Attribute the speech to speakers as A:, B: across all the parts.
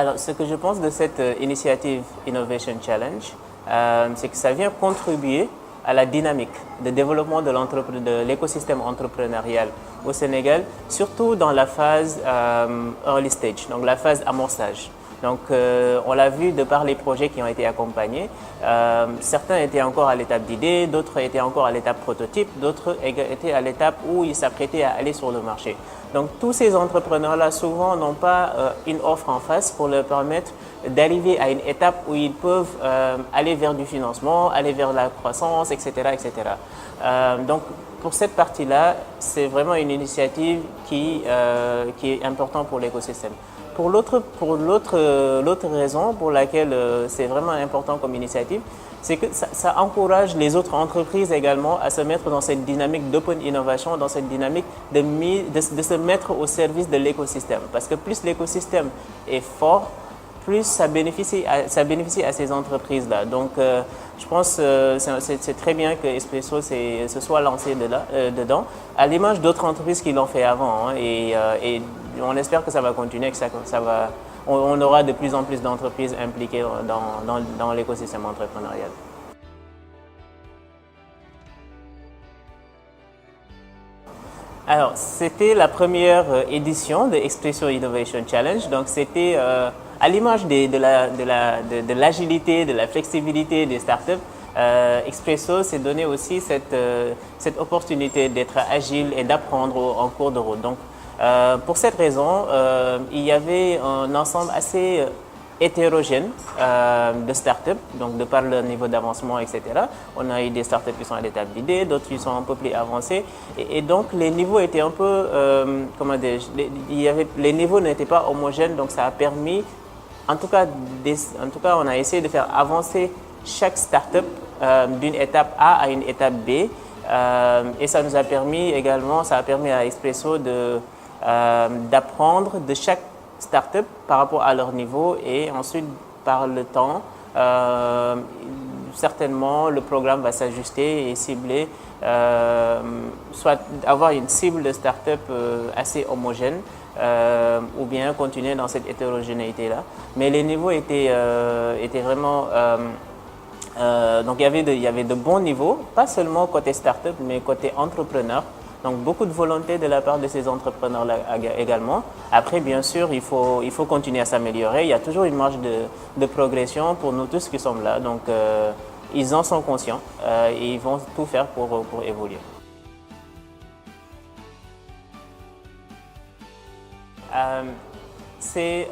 A: Alors, ce que je pense de cette initiative Innovation Challenge, c'est que ça vient contribuer à la dynamique de développement de l'écosystème entrepreneurial au Sénégal, surtout dans la phase early stage, donc la phase amorçage. Donc, on l'a vu de par les projets qui ont été accompagnés. Certains étaient encore à l'étape d'idée, d'autres étaient encore à l'étape prototype, d'autres étaient à l'étape où ils s'apprêtaient à aller sur le marché. Donc, tous ces entrepreneurs-là, souvent, n'ont pas une offre en face pour leur permettre d'arriver à une étape où ils peuvent aller vers du financement, aller vers la croissance, etc., etc. Donc, pour cette partie-là, c'est vraiment une initiative qui est importante pour l'écosystème. Pour l'autre raison pour laquelle c'est vraiment important comme initiative, c'est que ça encourage les autres entreprises également à se mettre dans cette dynamique d'open innovation, dans cette dynamique de se mettre au service de l'écosystème. Parce que plus l'écosystème est fort, plus ça bénéficie à ces entreprises-là. Donc, je pense que c'est très bien que Expresso se soit lancé dedans, à l'image d'autres entreprises qui l'ont fait avant. Hein, et on espère que ça va continuer, que on aura de plus en plus d'entreprises impliquées dans l'écosystème entrepreneurial. Alors, c'était la première édition de Expresso Innovation Challenge. Donc, c'était à l'image de l'agilité, de la flexibilité des startups. Expresso s'est donné aussi cette opportunité d'être agile et d'apprendre en cours de route. Donc, pour cette raison, il y avait un ensemble assez hétérogène de startups, donc de par leur niveau d'avancement, etc. On a eu des startups qui sont à l'étape d'idée, d'autres qui sont un peu plus avancés. Et donc, les niveaux étaient un peu, les niveaux n'étaient pas homogènes, donc ça a permis, en tout cas, on a essayé de faire avancer chaque startup d'une étape A à une étape B. Et ça nous a permis également, ça a permis à Expresso d'apprendre de chaque start-up par rapport à leur niveau et ensuite par le temps, certainement le programme va s'ajuster et cibler, soit avoir une cible de start-up assez homogène ou bien continuer dans cette hétérogénéité-là. Mais les niveaux étaient vraiment... donc il y avait de bons niveaux, pas seulement côté start-up mais côté entrepreneur. Donc beaucoup de volonté de la part de ces entrepreneurs-là également. Après, bien sûr, il faut continuer à s'améliorer. Il y a toujours une marge de progression pour nous tous qui sommes là. Donc ils en sont conscients et ils vont tout faire pour évoluer. C'est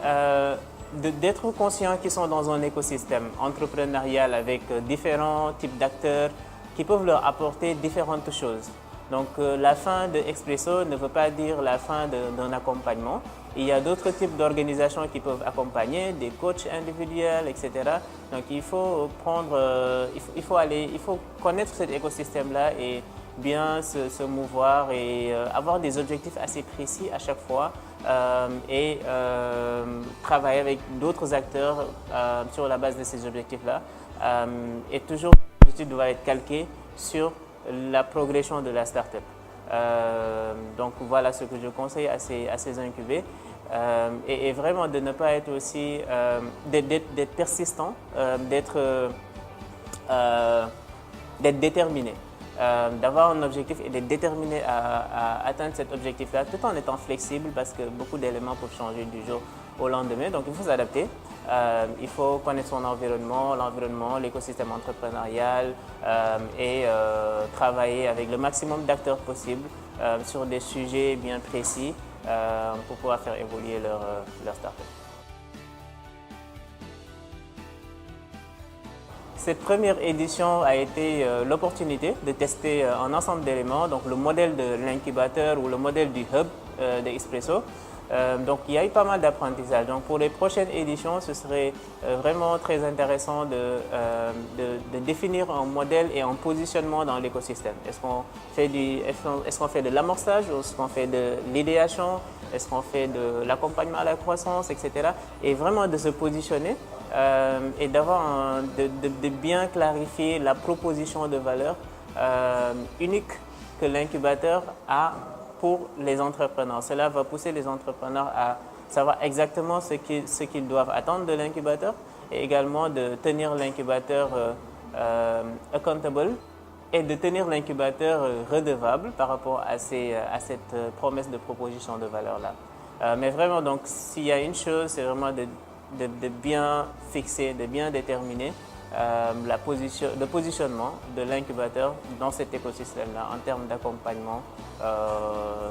A: d'être conscients qu'ils sont dans un écosystème entrepreneurial avec différents types d'acteurs qui peuvent leur apporter différentes choses. Donc la fin de Expresso ne veut pas dire la fin d'un accompagnement. Il y a d'autres types d'organisations qui peuvent accompagner, des coachs individuels, etc. Donc il faut connaître cet écosystème-là et bien se mouvoir et avoir des objectifs assez précis à chaque fois et travailler avec d'autres acteurs sur la base de ces objectifs-là. Et toujours, l'objectif doit être calqué sur la progression de la start-up. Donc voilà ce que je conseille à ces incubés. Et vraiment de ne pas être aussi, d'être persistant, d'être déterminé. D'avoir un objectif et d'être déterminé à atteindre cet objectif-là tout en étant flexible parce que beaucoup d'éléments peuvent changer du jour au lendemain. Donc il faut s'adapter, il faut connaître son environnement, l'écosystème entrepreneurial et travailler avec le maximum d'acteurs possibles sur des sujets bien précis pour pouvoir faire évoluer leur start-up. Cette première édition a été l'opportunité de tester un ensemble d'éléments, donc le modèle de l'incubateur ou le modèle du hub de Expresso. Donc il y a eu pas mal d'apprentissage. Donc pour les prochaines éditions, ce serait vraiment très intéressant de définir un modèle et un positionnement dans l'écosystème. Est-ce qu'on fait de l'amorçage, est-ce qu'on fait de l'idéation, est-ce qu'on fait de l'accompagnement à la croissance, etc. Et vraiment de se positionner et de bien clarifier la proposition de valeur unique que l'incubateur a pour les entrepreneurs. Cela va pousser les entrepreneurs savoir exactement ce qu'ils doivent attendre de l'incubateur et également de tenir l'incubateur accountable et de tenir l'incubateur redevable par rapport à cette promesse de proposition de valeur-là. Mais vraiment, donc, s'il y a une chose, c'est vraiment de bien fixer, de bien déterminer le positionnement de l'incubateur dans cet écosystème-là en termes d'accompagnement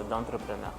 A: d'entrepreneurs.